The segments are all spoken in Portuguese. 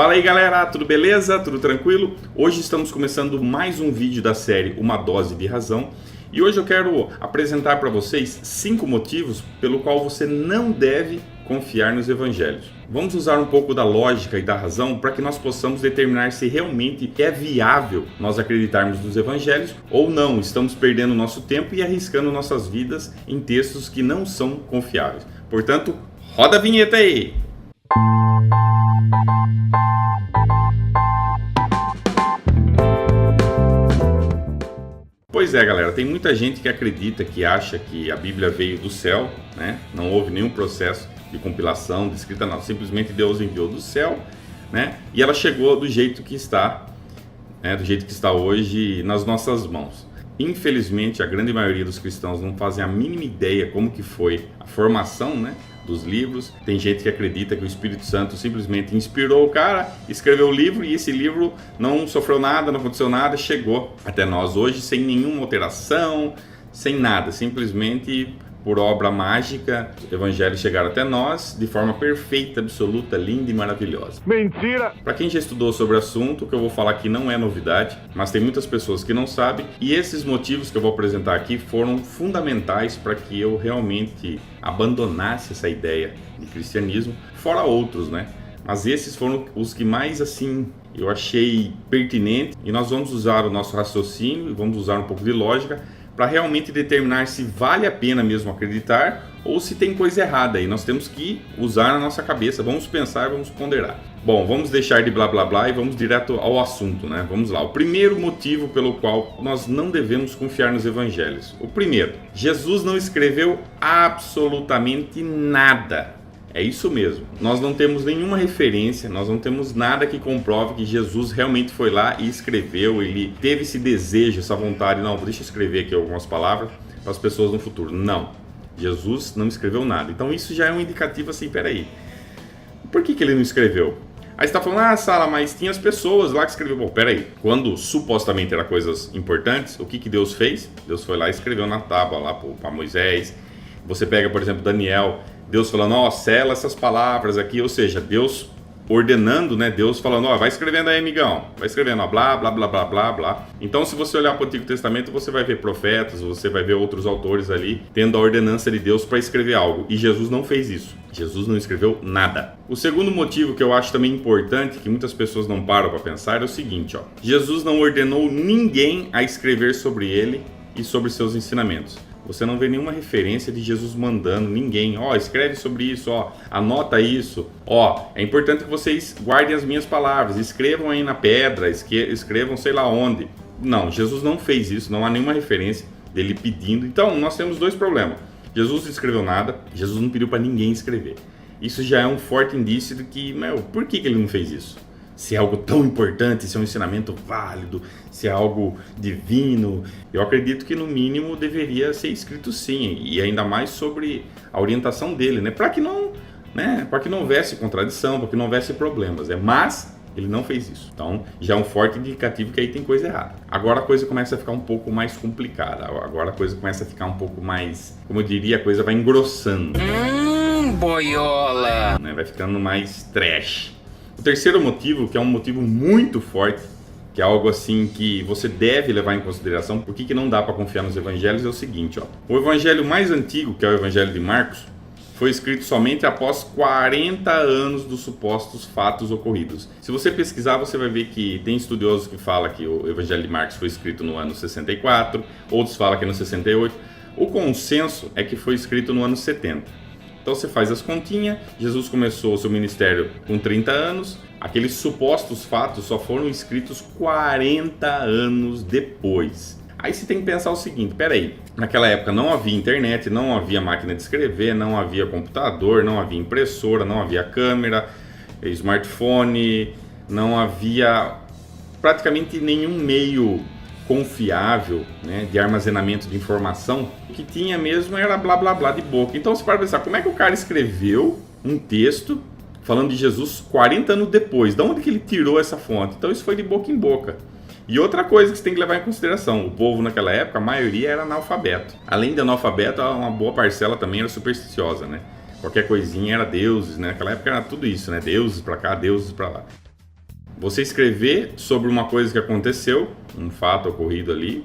Fala aí galera, tudo beleza? Tudo tranquilo? Hoje estamos começando mais um vídeo da série Uma Dose de Razão e hoje eu quero apresentar para vocês 5 motivos pelo qual você não deve confiar nos evangelhos. Vamos usar um pouco da lógica e da razão para que nós possamos determinar se realmente é viável nós acreditarmos nos evangelhos ou não. Estamos perdendo nosso tempo e arriscando nossas vidas em textos que não são confiáveis. Portanto, roda a vinheta aí! Pois é, galera, tem muita gente que acredita, que acha que a Bíblia veio do céu, né? Não houve nenhum processo de compilação, de escrita, não. Simplesmente Deus enviou do céu, né? E ela chegou do jeito que está, né? Do jeito que está hoje nas nossas mãos. Infelizmente, a grande maioria dos cristãos não fazem a mínima ideia como que foi a formação, né, dos livros. Tem gente que acredita que o Espírito Santo simplesmente inspirou o cara, escreveu o livro e esse livro não sofreu nada, não aconteceu nada, chegou até nós hoje sem nenhuma alteração, sem nada, simplesmente por obra mágica, o evangelho chegaram até nós de forma perfeita, absoluta, linda e maravilhosa. Mentira! Para quem já estudou sobre o assunto, o que eu vou falar aqui não é novidade, mas tem muitas pessoas que não sabem, e esses motivos que eu vou apresentar aqui foram fundamentais para que eu realmente abandonasse essa ideia de cristianismo, fora outros, né? Mas esses foram os que mais, assim, eu achei pertinente, e nós vamos usar o nosso raciocínio, e vamos usar um pouco de lógica, para realmente determinar se vale a pena mesmo acreditar ou se tem coisa errada aí. Nós temos que usar a nossa cabeça, vamos pensar, vamos ponderar. Bom, vamos deixar de blá blá blá e vamos direto ao assunto, né? Vamos lá. O primeiro motivo pelo qual nós não devemos confiar nos evangelhos. O primeiro, Jesus não escreveu absolutamente nada. É isso mesmo, nós não temos nenhuma referência, nós não temos nada que comprove que Jesus realmente foi lá e escreveu, ele teve esse desejo, essa vontade, não, deixa eu escrever aqui algumas palavras para as pessoas no futuro. Não, Jesus não escreveu nada, então isso já é um indicativo assim, peraí, por que ele não escreveu? Aí você está falando, Sala, mas tinha as pessoas lá que escreveram. Bom, peraí, quando supostamente eram coisas importantes, o que Deus fez? Deus foi lá e escreveu na tábua lá para Moisés. Você pega, por exemplo, Daniel, Deus falando, ó, sela essas palavras aqui, ou seja, Deus ordenando, né? Deus falando, ó, vai escrevendo aí, amigão, vai escrevendo, ó, blá, blá, blá, blá, blá, blá. Então, se você olhar para o Antigo Testamento, você vai ver profetas, você vai ver outros autores ali, tendo a ordenança de Deus para escrever algo. E Jesus não fez isso. Jesus não escreveu nada. O segundo motivo que eu acho também importante, que muitas pessoas não param para pensar, é o seguinte, ó. Jesus não ordenou ninguém a escrever sobre ele e sobre seus ensinamentos. Você não vê nenhuma referência de Jesus mandando ninguém, ó, escreve sobre isso, ó, anota isso, ó, é importante que vocês guardem as minhas palavras, escrevam aí na pedra, escrevam sei lá onde. Não, Jesus não fez isso, não há nenhuma referência dele pedindo. Então, nós temos dois problemas. Jesus não escreveu nada, Jesus não pediu para ninguém escrever. Isso já é um forte indício de que, por que ele não fez isso? Se é algo tão importante, se é um ensinamento válido, se é algo divino, eu acredito que no mínimo deveria ser escrito sim, e ainda mais sobre a orientação dele, né? Para que não houvesse contradição, para que não houvesse problemas, mas ele não fez isso. Então já é um forte indicativo que aí tem coisa errada. Agora a coisa começa a ficar um pouco mais complicada, agora a coisa começa a ficar um pouco mais, como eu diria, a coisa vai engrossando. Boiola! Né? Vai ficando mais trash. O terceiro motivo, que é um motivo muito forte, que é algo assim que você deve levar em consideração, por que não dá para confiar nos evangelhos, é o seguinte, ó. O evangelho mais antigo, que é o evangelho de Marcos, foi escrito somente após 40 anos dos supostos fatos ocorridos. Se você pesquisar, você vai ver que tem estudiosos que falam que o evangelho de Marcos foi escrito no ano 64, outros falam que é no 68. O consenso é que foi escrito no ano 70. Então você faz as continhas, Jesus começou o seu ministério com 30 anos, aqueles supostos fatos só foram escritos 40 anos depois. Aí você tem que pensar o seguinte, peraí, naquela época não havia internet, não havia máquina de escrever, não havia computador, não havia impressora, não havia câmera, smartphone, não havia praticamente nenhum meio confiável, né, de armazenamento de informação. O que tinha mesmo era blá blá blá de boca. Então você pode pensar, como é que o cara escreveu um texto falando de Jesus 40 anos depois? De onde que ele tirou essa fonte? Então isso foi de boca em boca. E outra coisa que você tem que levar em consideração, o povo naquela época, a maioria era analfabeto. Além de analfabeto, uma boa parcela também era supersticiosa, né? Qualquer coisinha era deuses, né? Naquela época era tudo isso, né? Deuses pra cá, deuses pra lá. Você escrever sobre uma coisa que aconteceu, um fato ocorrido ali,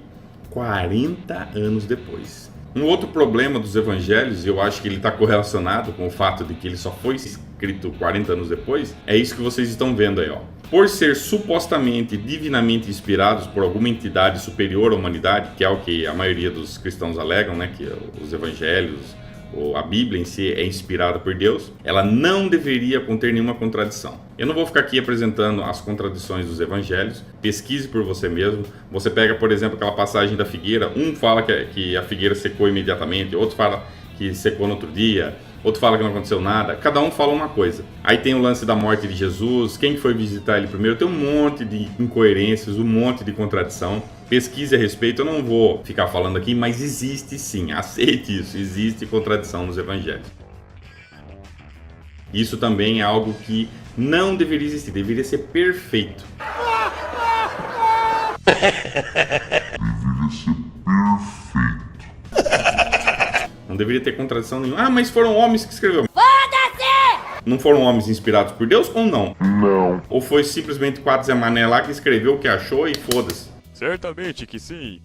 40 anos depois. Um outro problema dos evangelhos, e eu acho que ele está correlacionado com o fato de que ele só foi escrito 40 anos depois, é isso que vocês estão vendo aí, ó. Por ser supostamente divinamente inspirados por alguma entidade superior à humanidade, que é o que a maioria dos cristãos alegam, né, que os evangelhos, ou a Bíblia em si é inspirada por Deus, ela não deveria conter nenhuma contradição. Eu não vou ficar aqui apresentando as contradições dos evangelhos, pesquise por você mesmo. Você pega, por exemplo, aquela passagem da figueira, um fala que a figueira secou imediatamente, outro fala que secou no outro dia, outro fala que não aconteceu nada, cada um fala uma coisa. Aí tem o lance da morte de Jesus, quem foi visitar ele primeiro, tem um monte de incoerências, um monte de contradição. Pesquise a respeito, eu não vou ficar falando aqui, mas existe sim, aceite isso, existe contradição nos evangelhos. Isso também é algo que não deveria existir, deveria ser perfeito. Não deveria ter contradição nenhuma. Ah, mas foram homens que escreveram. Foda-se! Não foram homens inspirados por Deus ou não? Não. Ou foi simplesmente quatro Zé Mané lá que escreveu o que achou e foda-se? Certamente que sim.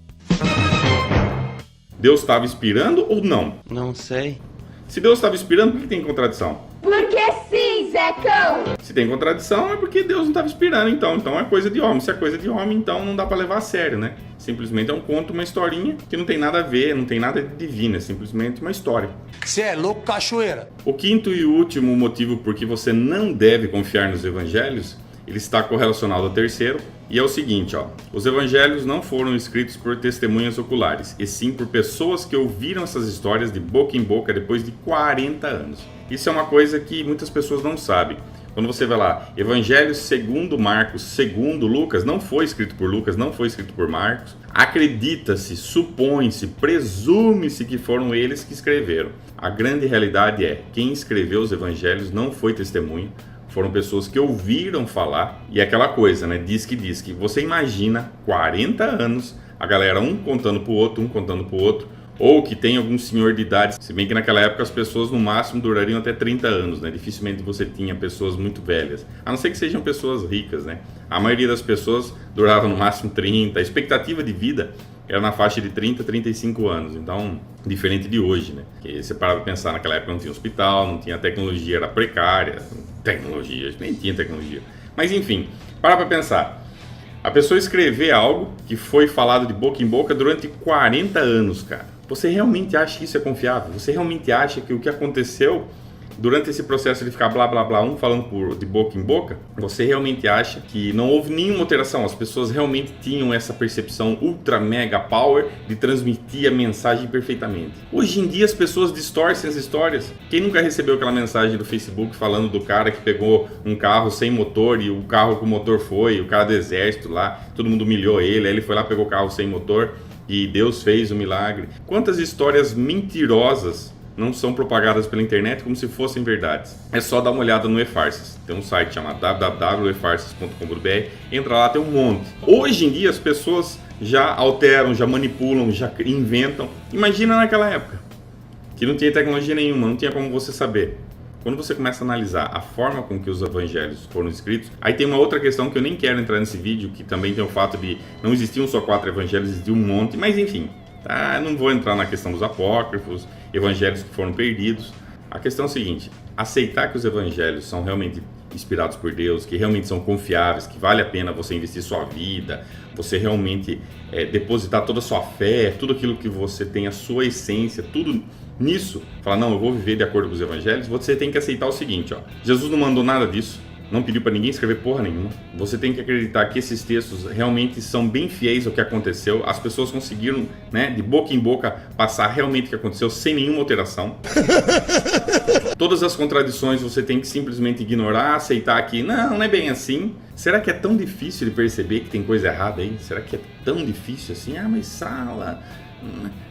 Deus estava inspirando ou não? Não sei. Se Deus estava inspirando, por que tem contradição? Porque sim, Zecão! Se tem contradição, é porque Deus não estava inspirando, então. Então é coisa de homem. Se é coisa de homem, então não dá para levar a sério, né? Simplesmente é um conto, uma historinha que não tem nada a ver, não tem nada de divino, é simplesmente uma história. Você é louco, cachoeira! O quinto e último motivo por que você não deve confiar nos evangelhos, ele está correlacionado ao terceiro, e é o seguinte, ó. Os evangelhos não foram escritos por testemunhas oculares, e sim por pessoas que ouviram essas histórias de boca em boca depois de 40 anos. Isso é uma coisa que muitas pessoas não sabem. Quando você vai lá, Evangelhos segundo Marcos, segundo Lucas, não foi escrito por Lucas, não foi escrito por Marcos. Acredita-se, supõe-se, presume-se que foram eles que escreveram. A grande realidade é, quem escreveu os evangelhos não foi testemunha, foram pessoas que ouviram falar, e aquela coisa, né, diz que. Você imagina 40 anos, a galera um contando pro outro, ou que tem algum senhor de idade, se bem que naquela época as pessoas no máximo durariam até 30 anos, né? Dificilmente você tinha pessoas muito velhas, a não ser que sejam pessoas ricas, né? A maioria das pessoas durava no máximo 30, a expectativa de vida era na faixa de 30 a 35 anos, então diferente de hoje, né? Que você para pra pensar, naquela época não tinha hospital, não tinha tecnologia, era precária, nem tinha tecnologia, mas enfim, para pra pensar. A pessoa escrever algo que foi falado de boca em boca durante 40 anos, cara. Você realmente acha que isso é confiável? Você realmente acha que o que aconteceu durante esse processo de ficar blá blá blá, um falando de boca em boca, você realmente acha que não houve nenhuma alteração? As pessoas realmente tinham essa percepção ultra mega power de transmitir a mensagem perfeitamente. Hoje em dia as pessoas distorcem as histórias. Quem nunca recebeu aquela mensagem do Facebook falando do cara que pegou um carro sem motor e o carro com motor foi, o cara do exército lá, todo mundo humilhou ele, aí ele foi lá, pegou o carro sem motor e Deus fez o milagre. Quantas histórias mentirosas não são propagadas pela internet como se fossem verdades? É só dar uma olhada no eFarsas. Tem um site chamado www.efarsas.com.br. Entra lá, tem um monte. Hoje em dia as pessoas já alteram, já manipulam, já inventam. Imagina naquela época, que não tinha tecnologia nenhuma, não tinha como você saber. Quando você começa a analisar a forma com que os evangelhos foram escritos, aí tem uma outra questão que eu nem quero entrar nesse vídeo, que também tem o fato de não existiam só 4 evangelhos, existiam um monte, mas enfim, tá? Eu não vou entrar na questão dos apócrifos, evangelhos que foram perdidos. A questão é a seguinte: aceitar que os evangelhos são realmente inspirados por Deus, que realmente são confiáveis, que vale a pena você investir sua vida, você realmente depositar toda a sua fé, tudo aquilo que você tem, a sua essência, tudo nisso, falar, não, eu vou viver de acordo com os evangelhos. Você tem que aceitar o seguinte, ó, Jesus não mandou nada disso, não pediu para ninguém escrever porra nenhuma. Você tem que acreditar que esses textos realmente são bem fiéis ao que aconteceu. As pessoas conseguiram, né, de boca em boca, passar realmente o que aconteceu sem nenhuma alteração. Todas as contradições você tem que simplesmente ignorar, aceitar que não é bem assim. Será que é tão difícil de perceber que tem coisa errada aí? Será que é tão difícil assim? Ah, mas Sala,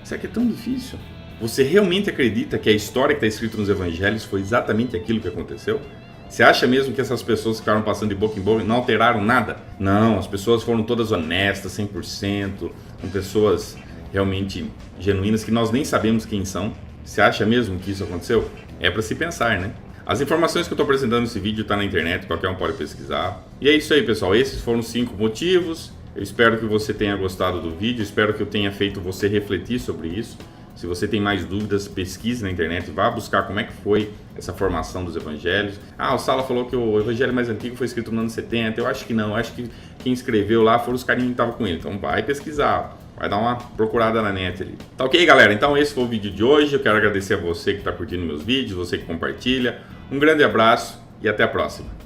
será que é tão difícil? Você realmente acredita que a história que está escrita nos evangelhos foi exatamente aquilo que aconteceu? Você acha mesmo que essas pessoas ficaram passando de boca em boca e não alteraram nada? Não, as pessoas foram todas honestas, 100%, com pessoas realmente genuínas que nós nem sabemos quem são. Você acha mesmo que isso aconteceu? É para se pensar, né? As informações que eu estou apresentando nesse vídeo estão na internet, qualquer um pode pesquisar. E é isso aí, pessoal. Esses foram 5 motivos. Eu espero que você tenha gostado do vídeo, espero que eu tenha feito você refletir sobre isso. Se você tem mais dúvidas, pesquise na internet, vá buscar como é que foi essa formação dos evangelhos. O Sala falou que o evangelho mais antigo foi escrito nos anos 70, eu acho que não, eu acho que quem escreveu lá foram os carinhos que estavam com ele. Então vai pesquisar, vai dar uma procurada na net ali. Tá ok, galera? Então esse foi o vídeo de hoje, eu quero agradecer a você que está curtindo meus vídeos, você que compartilha. Um grande abraço e até a próxima.